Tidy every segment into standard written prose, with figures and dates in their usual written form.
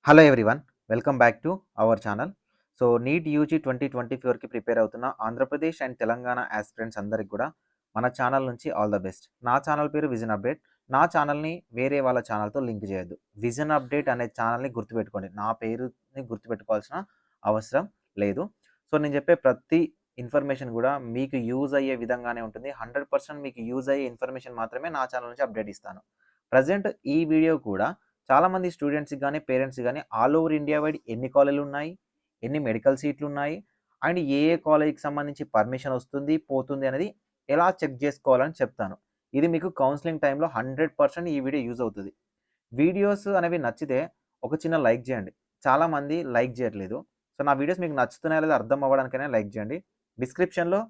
Hello everyone, welcome back to our channel. So NEET UG 2024కి prepare అవుతున్న Andhra Pradesh and Telangana aspirants అందరికి కూడా మన ఛానల్ నుంచి ఆల్ ద బెస్ట్. నా ఛానల్ పేరు విజన్ అప్డేట్. నా ఛానల్ని వేరే వాళ్ళ ఛానల్తో లింక్ చేయొద్దు. విజన్ అప్డేట్ అనే ఛానల్ని గుర్తుపెట్టుకోండి. నా పేరుని గుర్తుపెట్టుకోవాల్సిన అవసరం లేదు. సో నేను చెప్పే ప్రతి ఇన్ఫర్మేషన్ కూడా మీకు యూజ్ అయ్యే విధంగానే ఉంటుంది. 100% మీకు యూజ్ అయ్యే ఇన్ఫర్మేషన్ మాత్రమే నా ఛానల్ నుంచి అప్డేట్ ఇస్తాను. ప్రజెంట్ ఈ వీడియో కూడా చాలామంది స్టూడెంట్స్కి కానీ పేరెంట్స్కి కానీ ఆల్ ఓవర్ ఇండియా వైడ్ ఎన్ని కాలేజీలు ఉన్నాయి, ఎన్ని మెడికల్ సీట్లు ఉన్నాయి, అండ్ ఏ ఏ కాలేజీకి సంబంధించి పర్మిషన్ వస్తుంది పోతుంది అనేది ఎలా చెక్ చేసుకోవాలని చెప్తాను. ఇది మీకు కౌన్సిలింగ్ టైంలో 100% ఈ వీడియో యూజ్ అవుతుంది. వీడియోస్ అనేవి నచ్చితే ఒక చిన్న లైక్ చేయండి. చాలామంది లైక్ చేయట్లేదు. సో నా వీడియోస్ మీకు నచ్చుతున్నాయో లేదో అర్థం అవ్వడానికైనా లైక్ చేయండి. డిస్క్రిప్షన్లో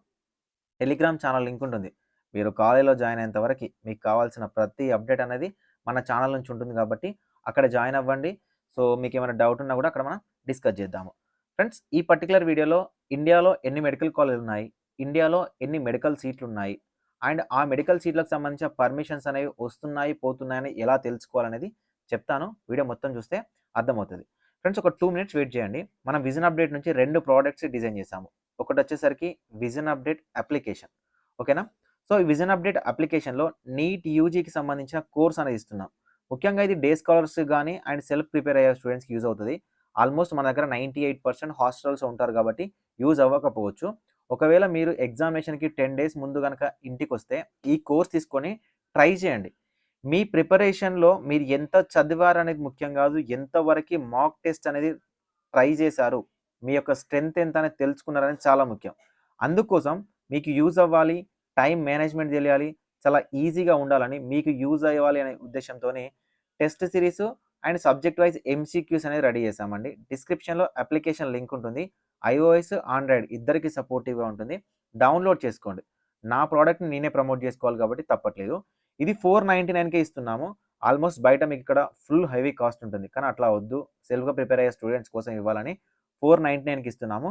టెలిగ్రామ్ ఛానల్ లింక్ ఉంటుంది. మీరు కాలేజీలో జాయిన్ అయ్యేంత వరకు మీకు కావాల్సిన ప్రతి అప్డేట్ అనేది మన ఛానల్ నుంచి ఉంటుంది కాబట్టి అక్కడ జాయిన్ అవ్వండి. సో మీకు ఏమైనా డౌట్ ఉన్నా కూడా అక్కడ మనం డిస్కస్ చేద్దాము. ఫ్రెండ్స్, ఈ పర్టికులర్ వీడియోలో ఇండియాలో ఎన్ని మెడికల్ కాలేజీలు ఉన్నాయి, ఇండియాలో ఎన్ని మెడికల్ సీట్లు ఉన్నాయి, అండ్ ఆ మెడికల్ సీట్లకు సంబంధించిన పర్మిషన్స్ అనేవి వస్తున్నాయి పోతున్నాయని ఎలా తెలుసుకోవాలనేది చెప్తాను. వీడియో మొత్తం చూస్తే అర్థమవుతుంది. ఫ్రెండ్స్, ఒక 2 మినిట్స్ వెయిట్ చేయండి. మనం విజన్ అప్డేట్ నుంచి 2 ప్రోడక్ట్స్ డిజైన్ చేసాము. ఒకటి వచ్చేసరికి విజన్ అప్డేట్ అప్లికేషన్, ఓకేనా. సో ఈ విజన్ అప్డేట్ అప్లికేషన్లో నీట్ యూజీకి సంబంధించిన కోర్స్ అనేది ఇస్తున్నాం. ముఖ్యంగా ఇది డే స్కాలర్స్ కానీ అండ్ సెల్ఫ్ ప్రిపేర్ అయ్యే స్టూడెంట్స్కి యూజ్ అవుతుంది. ఆల్మోస్ట్ మన దగ్గర 98% హాస్టల్స్ ఉంటారు కాబట్టి యూజ్ అవ్వకపోవచ్చు. ఒకవేళ మీరు ఎగ్జామినేషన్కి 10 డేస్ ముందు కనుక ఇంటికి వస్తే ఈ కోర్స్ తీసుకొని ట్రై చేయండి. మీ ప్రిపరేషన్లో మీరు ఎంత చదివారు అనేది ముఖ్యం కాదు, ఎంతవరకు మాక్ టెస్ట్ అనేది ట్రై చేశారు, మీ యొక్క స్ట్రెంత్ ఎంత అనేది తెలుసుకున్నారనేది చాలా ముఖ్యం. అందుకోసం మీకు యూజ్ అవ్వాలి, టైం మేనేజ్మెంట్ తెలియాలి, చాలా ఈజీగా ఉండాలని, మీకు యూజ్ అవ్వాలి అనే ఉద్దేశంతోనే test series and subject wise MCQs అనేది రెడీ చేశామండి. డిస్క్రిప్షన్లో అప్లికేషన్ లింక్ ఉంటుంది. ఐఓఎస్, ఆండ్రాయిడ్ ఇద్దరికి సపోర్టివ్గా ఉంటుంది. డౌన్లోడ్ చేసుకోండి. నా ప్రోడక్ట్ని నేనే ప్రమోట్ చేసుకోవాలి కాబట్టి తప్పట్లేదు. ఇది 499కే ఇస్తున్నాము. ఆల్మోస్ట్ బయట మీకు ఇక్కడ ఫుల్ హెవీ కాస్ట్ ఉంటుంది, కానీ అట్లా వద్దు. సెల్ఫ్గా ప్రిపేర్ అయ్యే స్టూడెంట్స్ కోసం ఇవ్వాలని 499కి ఇస్తున్నాము.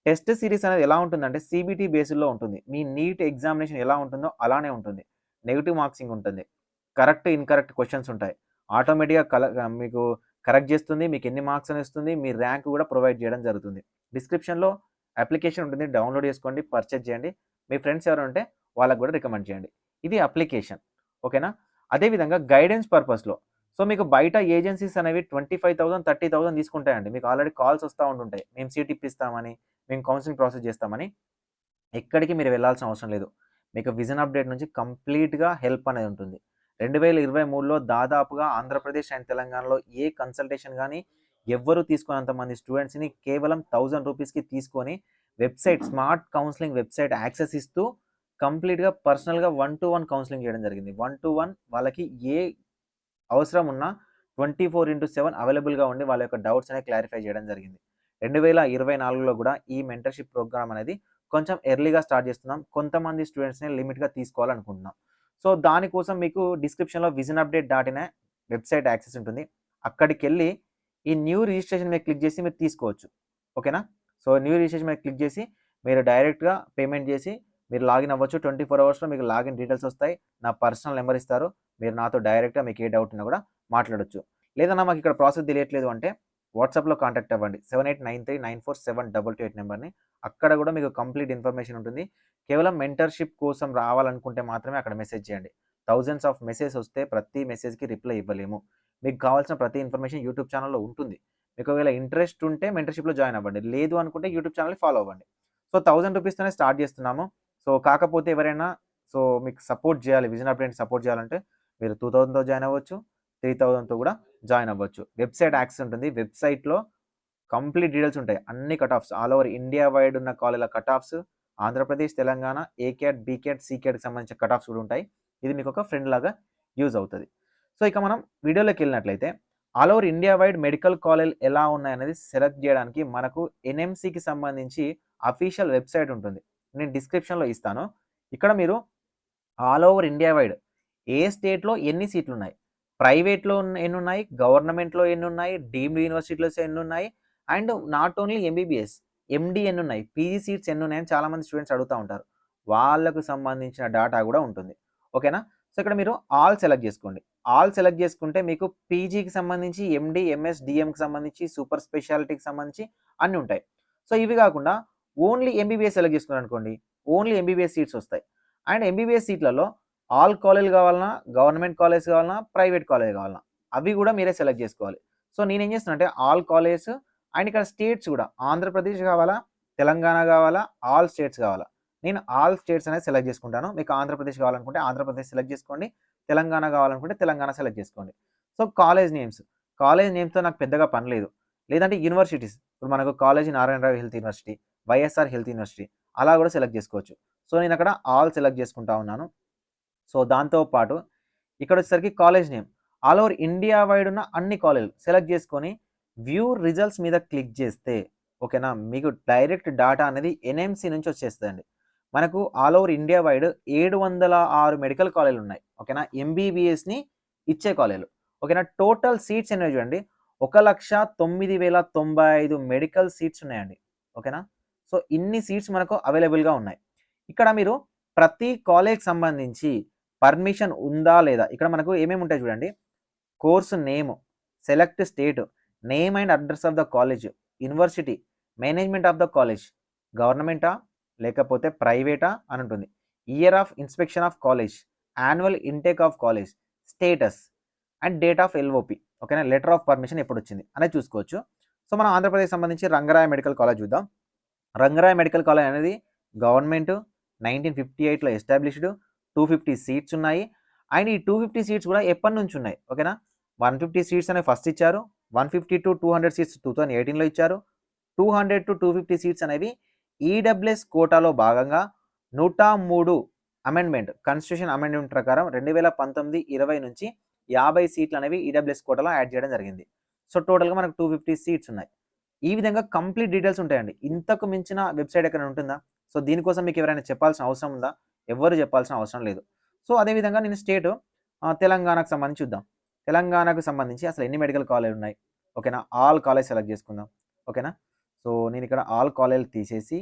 టెస్ట్ సిరీస్ అనేది ఎలా ఉంటుందంటే సిబిటీ బేస్డ్లో ఉంటుంది. మీ నీట్ ఎగ్జామినేషన్ ఎలా ఉంటుందో అలానే ఉంటుంది. నెగిటివ్ మార్క్సింగ్ ఉంటుంది, కరెక్ట్ ఇన్కరెక్ట్ క్వశ్చన్స్ ఉంటాయి. ఆటోమేటిక్గా మీకు కరెక్ట్ చేస్తుంది, మీకు ఎన్ని మార్క్స్ అని ఇస్తుంది, మీ ర్యాంక్ కూడా ప్రొవైడ్ చేయడం జరుగుతుంది. డిస్క్రిప్షన్లో అప్లికేషన్ ఉంటుంది, డౌన్లోడ్ చేసుకోండి, పర్చేజ్ చేయండి. మీ ఫ్రెండ్స్ ఎవరు ఉంటే వాళ్ళకు కూడా రికమెండ్ చేయండి. ఇది అప్లికేషన్, ఓకేనా. అదేవిధంగా గైడెన్స్ పర్పస్లో, సో మీకు బయట ఏజెన్సీస్ అనేవి 25,000 30,000 తీసుకుంటాయండి. మీకు ఆల్రెడీ కాల్స్ వస్తూ ఉంటుంటాయి, మేము సీట్ ఇప్పిస్తామని, మేము కౌన్సిలింగ్ ప్రాసెస్ చేస్తామని. ఎక్కడికి మీరు వెళ్ళాల్సిన అవసరం లేదు. మీకు విజన్ అప్డేట్ నుంచి కంప్లీట్గా హెల్ప్ అనేది ఉంటుంది. 2023లో దాదాపుగా ఆంధ్రప్రదేశ్ అండ్ తెలంగాణలో ఏ కన్సల్టేషన్ కానీ ఎవ్వరూ తీసుకున్నంత మంది స్టూడెంట్స్ని కేవలం 1000 రూపీస్కి తీసుకొని website, smart counselling website access ఇస్తూ కంప్లీట్గా పర్సనల్గా 1-to-1 కౌన్సిలింగ్ చేయడం జరిగింది. 1-to-1 వాళ్ళకి ఏ అవసరం ఉన్నా 24/7 అవైలబుల్గా ఉండి వాళ్ళ యొక్క డౌట్స్ అనేవి క్లారిఫై చేయడం జరిగింది. 2024లో కూడా ఈ మెంటర్షిప్ ప్రోగ్రామ్ అనేది కొంచెం ఎర్లీగా స్టార్ట్ చేస్తున్నాం. కొంతమంది స్టూడెంట్స్ని లిమిట్గా తీసుకోవాలనుకుంటున్నాం. సో దానికోసం మీకు డిస్క్రిప్షన్లో vision update dot in website access ఉంటుంది. అక్కడికి వెళ్ళి ఈ న్యూ రిజిస్ట్రేషన్ మీద క్లిక్ చేసి మీరు తీసుకోవచ్చు, ఓకేనా. సో న్యూ రిజిస్ట్రేషన్ మీద క్లిక్ చేసి మీరు డైరెక్ట్గా పేమెంట్ చేసి మీరు లాగిన్ అవ్వచ్చు. 24 అవర్స్లో మీకు లాగిన్ డీటెయిల్స్ వస్తాయి. నా పర్సనల్ నెంబర్ ఇస్తారు. మీరు నాతో డైరెక్ట్గా మీకు ఏ డౌట్ ఉన్నా కూడా మాట్లాడొచ్చు. లేదన్నా మాకు ఇక్కడ ప్రాసెస్ తెలియట్లేదు అంటే వాట్సాప్లో కాంటాక్ట్ అవ్వండి. 7893947228 నెంబర్ని. అక్కడ కూడా మీకు కంప్లీట్ ఇన్ఫర్మేషన్ ఉంటుంది. కేవలం మెంటర్షిప్ కోసం రావాలనుకుంటే మాత్రమే అక్కడ మెసేజ్ చేయండి. థౌజండ్స్ ఆఫ్ మెసేజ్ వస్తే ప్రతి మెసేజ్కి రిప్లై ఇవ్వలేము. మీకు కావాల్సిన ప్రతి ఇన్ఫర్మేషన్ యూట్యూబ్ ఛానల్లో ఉంటుంది. మీకు ఒకవేళ ఇంట్రెస్ట్ ఉంటే మెంటర్షిప్లో జాయిన్ అవ్వండి, లేదు అనుకుంటే యూట్యూబ్ ఛానల్ని ఫాలో అవ్వండి. సో 1000 రూపీస్తోనే స్టార్ట్ చేస్తున్నాము. సో కాకపోతే ఎవరైనా సో మీకు సపోర్ట్ చేయాలి, విజన్ అప్డేట్ సపోర్ట్ చేయాలంటే మీరు 2000తో జాయిన్ అవ్వచ్చు, 3000తో కూడా జాయిన్ అవ్వచ్చు. వెబ్సైట్ యాక్సెస్ ఉంటుంది. వెబ్సైట్లో కంప్లీట్ డీటెయిల్స్ ఉంటాయి. అన్ని cut offs all over India wide ఉన్న కాలేజీల cut offs, Andhra Pradesh, Telangana, A cat, be cat, C క్యాట్కి సంబంధించిన కట్ ఆఫ్స్ కూడా ఉంటాయి. ఇది మీకు ఒక ఫ్రెండ్ లాగా యూజ్ అవుతుంది. సో ఇక మనం వీడియోలోకి వెళ్ళినట్లయితే all over India wide medical college ఎలా ఉన్నాయనేది సెలెక్ట్ చేయడానికి మనకు ఎన్ఎంసీకి సంబంధించి అఫీషియల్ వెబ్సైట్ ఉంటుంది. నేను డిస్క్రిప్షన్లో ఇస్తాను. ఇక్కడ మీరు ఆల్ ఓవర్ ఇండియా వైడ్ ఏ స్టేట్లో ఎన్ని సీట్లు ఉన్నాయి, ప్రైవేట్లో ఎన్ని ఉన్నాయి, గవర్నమెంట్లో ఎన్ని ఉన్నాయి, డీమ్డ్ యూనివర్సిటీలో ఎన్ని ఉన్నాయి, అండ్ నాట్ ఓన్లీ ఎంబీబీఎస్, ఎండి ఎన్ని ఉన్నాయి, పీజీ సీట్స్ ఎన్ని ఉన్నాయని చాలామంది స్టూడెంట్స్ అడుగుతూ ఉంటారు. వాళ్ళకు సంబంధించిన డేటా కూడా ఉంటుంది, ఓకేనా. సో ఇక్కడ మీరు ఆల్ సెలెక్ట్ చేసుకోండి. ఆల్ సెలెక్ట్ చేసుకుంటే మీకు పీజీకి సంబంధించి ఎండీ, ఎంఎస్, డీఎంకి సంబంధించి సూపర్ స్పెషాలిటీకి సంబంధించి అన్నీ ఉంటాయి. సో ఇవి కాకుండా ఓన్లీ ఎంబీబీఎస్ సెలెక్ట్ చేసుకున్నారనుకోండి, ఓన్లీ ఎంబీబీఎస్ సీట్స్ వస్తాయి. అండ్ ఎంబీబీఎస్ సీట్లలో ఆల్ కాలేజ్‌లు కావాలన్నా, గవర్నమెంట్ కాలేజ్ కావాలన్నా, ప్రైవేట్ కాలేజ్ కావాలన్నా అవి కూడా మీరే సెలెక్ట్ చేసుకోవాలి. సో నేనేం చేస్తున్నానంటే ఆల్ కాలేజెస్ అండ్ ఇక్కడ స్టేట్స్ కూడా ఆంధ్రప్రదేశ్ కావాలా, తెలంగాణ కావాలా, ఆల్ స్టేట్స్ కావాలా. నేను ఆల్ స్టేట్స్ అనేది సెలెక్ట్ చేసుకుంటాను. మీకు ఆంధ్రప్రదేశ్ కావాలనుకుంటే ఆంధ్రప్రదేశ్ సెలెక్ట్ చేసుకోండి. తెలంగాణ కావాలనుకుంటే తెలంగాణ సెలెక్ట్ చేసుకోండి. సో కాలేజ్ నేమ్స్‌తో నాకు పెద్దగా పని లేదు. లేదంటే యూనివర్సిటీస్ ఇప్పుడు మనకు Kaloji Narayanarao health university, YSR health university అలా కూడా సెలెక్ట్ చేసుకోవచ్చు. సో నేను అక్కడ ఆల్ సెలెక్ట్ చేసుకుంటా ఉన్నాను. సో దాంతో పాటు ఇక్కడ వచ్చేసరికి college name all over India wide ఉన్న అన్ని కాలేజీలు సెలెక్ట్ చేసుకొని వ్యూ రిజల్ట్స్ మీద క్లిక్ చేస్తే ఓకేనా, మీకు డైరెక్ట్ డాటా అనేది ఎన్ఎంసీ నుంచి వచ్చేస్తుందండి. మనకు all over India wide 706 medical కాలేజీలు ఉన్నాయి. ఓకేనా, ఎంబీబీఎస్ని ఇచ్చే కాలేజీలు. ఓకేనా, టోటల్ సీట్స్ ఎన్నో చూడండి, 1,09,095 మెడికల్ సీట్స్ ఉన్నాయండి. ఓకేనా, సో ఇన్ని సీట్స్ మనకు అవైలబుల్గా ఉన్నాయి. ఇక్కడ మీరు ప్రతి కాలేజ్కి సంబంధించి పర్మిషన్ ఉందా లేదా, ఇక్కడ మనకు ఏమేమి ఉంటాయి చూడండి, course name, select state, name and address of the college, university, management of the college, గవర్నమెంటా లేకపోతే ప్రైవేటా అని ఉంటుంది, year of inspection of college, annual intake of college, status and date of LOP. ఓకేనా, లెటర్ ఆఫ్ పర్మిషన్ ఎప్పుడు వచ్చింది అనేది చూసుకోవచ్చు. So మనం ఆంధ్రప్రదేశ్ సంబంధించి రంగరాయ మెడికల్ కాలేజ్ చూద్దాం. రంగరాయ మెడికల్ కాలేజ్ అనేది గవర్నమెంట్ 1958లో ఎస్టాబ్లిష్డ్, 250 సీట్స్ ఉన్నాయి. అండ్ ఈ 250 సీట్స్ కూడా ఎప్పటి నుంచి ఉన్నాయి, ఓకేనా, 150 సీట్స్ అనేవి ఫస్ట్ ఇచ్చారు, 150 to 200 సీట్స్ 2018లో ఇచ్చారు, 200 to 250 సీట్స్ అనేవి ఈడబ్ల్యూఎస్ కోటాలో భాగంగా 103 అమెండ్మెంట్, కాన్స్టిట్యూషన్ అమెండ్మెంట్ ప్రకారం 2019-20 నుంచి 50 సీట్లు అనేవి ఈడబ్ల్యూఎస్ కోటాలో యాడ్ చేయడం జరిగింది. సో టోటల్గా మనకు 250 సీట్స్ ఉన్నాయి. ఈ విధంగా కంప్లీట్ డీటెయిల్స్ ఉంటాయండి. ఇంతకు మించిన వెబ్సైట్ ఎక్కడ ఉంటుందా? సో దీనికోసం మీకు ఎవరైనా చెప్పాల్సిన అవసరం ఉందా? ఎవ్వరు చెప్పాల్సిన అవసరం లేదు. సో అదేవిధంగా నేను స్టేట్ తెలంగాణకు సంబంధించి చూద్దాం. తెలంగాణకు సంబంధించి అసలు ఎన్ని మెడికల్ కాలేజీలు ఉన్నాయి, ఓకేనా, ఆల్ కాలేజ్ సెలెక్ట్ చేసుకుందాం. ఓకేనా, సో నేను ఇక్కడ ఆల్ కాలేజీలు తీసేసి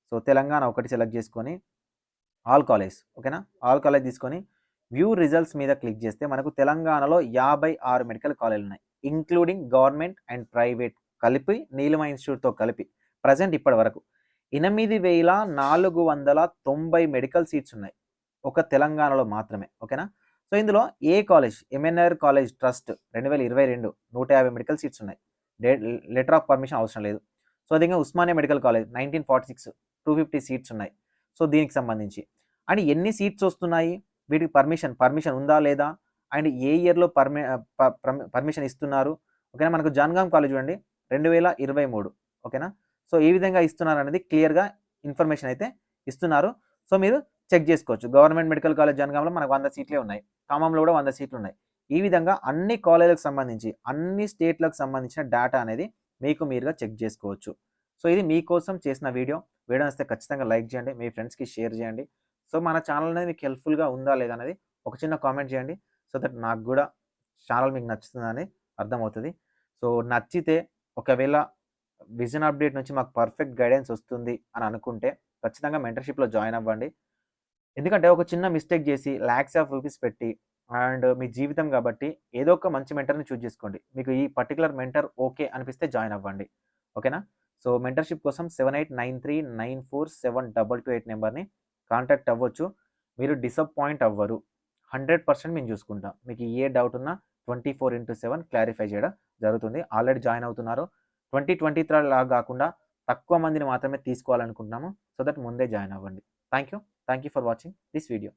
సో తెలంగాణ ఒకటి సెలెక్ట్ చేసుకొని ఆల్ కాలేజ్, ఓకేనా, ఆల్ కాలేజ్ తీసుకొని వ్యూ రిజల్ట్స్ మీద క్లిక్ చేస్తే మనకు తెలంగాణలో 56 మెడికల్ కాలేజీలు ఉన్నాయి, ఇంక్లూడింగ్ గవర్నమెంట్ అండ్ ప్రైవేట్ కలిపి, నీలిమ ఇన్స్టిట్యూట్తో కలిపి ప్రజెంట్ ఇప్పటి వరకు 8,490 మెడికల్ సీట్స్ ఉన్నాయి ఒక తెలంగాణలో మాత్రమే. ఓకేనా, సో ఇందులో ఏ college, MNR college trust 2022 150 medical seats ఉన్నాయి, లెటర్ ఆఫ్ పర్మిషన్ అవసరం లేదు. సో అదేవిధంగా ఉస్మానియా మెడికల్ కాలేజ్ 1946 250 సీట్స్ ఉన్నాయి. సో దీనికి సంబంధించి అండ్ ఎన్ని సీట్స్ వస్తున్నాయి, వీటికి పర్మిషన్ ఉందా లేదా, అండ్ ఏ ఇయర్లో పర్మిషన్ ఇస్తున్నారు. ఓకేనా, మనకు జనగాం కాలేజ్ చూడండి 2023. ఓకేనా, సో ఈ విధంగా ఇస్తున్నారు అనేది క్లియర్గా ఇన్ఫర్మేషన్ అయితే ఇస్తున్నారు. సో మీరు చెక్ చేసుకోవచ్చు. గవర్నమెంట్ మెడికల్ కాలేజ్ జనగాంలో మనకు 100 సీట్లే ఉన్నాయి, ఖమ్మంలో కూడా 100 సీట్లు ఉన్నాయి. ఈ విధంగా అన్ని కాలేజీలకు సంబంధించి అన్ని స్టేట్లకు సంబంధించిన డేటా అనేది మీకు మీరుగా చెక్ చేసుకోవచ్చు. సో ఇది మీకోసం చేసిన వీడియో నచ్చితే ఖచ్చితంగా లైక్ చేయండి, మీ ఫ్రెండ్స్కి షేర్ చేయండి. సో మన ఛానల్ అనేది మీకు హెల్ప్ఫుల్గా ఉందా లేదా అనేది ఒక చిన్న కామెంట్ చేయండి. సో దట్ నాకు కూడా ఛానల్ మీకు నచ్చుతుందని అర్థమవుతుంది. సో నచ్చితే ఒకవేళ విజన్ అప్డేట్ నుంచి మాకు పర్ఫెక్ట్ గైడెన్స్ వస్తుంది అని అనుకుంటే ఖచ్చితంగా మెంటర్షిప్లో జాయిన్ అవ్వండి. ఎందుకంటే ఒక చిన్న మిస్టేక్ చేసి lakhs of rupees పెట్టి అండ్ మీ జీవితం కాబట్టి ఏదో ఒక మంచి మెంటర్ని చూజ్ చేసుకోండి. మీకు ఈ పర్టికులర్ మెంటర్ ఓకే అనిపిస్తే జాయిన్ అవ్వండి. ఓకేనా, సో మెంటర్షిప్ కోసం 7893947228 నెంబర్ని కాంటాక్ట్ అవ్వచ్చు. మీరు డిసప్పాయింట్ అవ్వరు, 100% మేము చూసుకుంటాం. మీకు ఏ డౌట్ ఉన్నా 24/7 క్లారిఫై చేయడం జరుగుతుంది. ఆల్రెడీ జాయిన్ అవుతున్నారు. 2023 లాగా కాకుండా తక్కువ మందిని మాత్రమే తీసుకోవాలనుకుంటున్నాము. సో దట్ ముందే జాయిన్ అవ్వండి. Thank you for watching this video.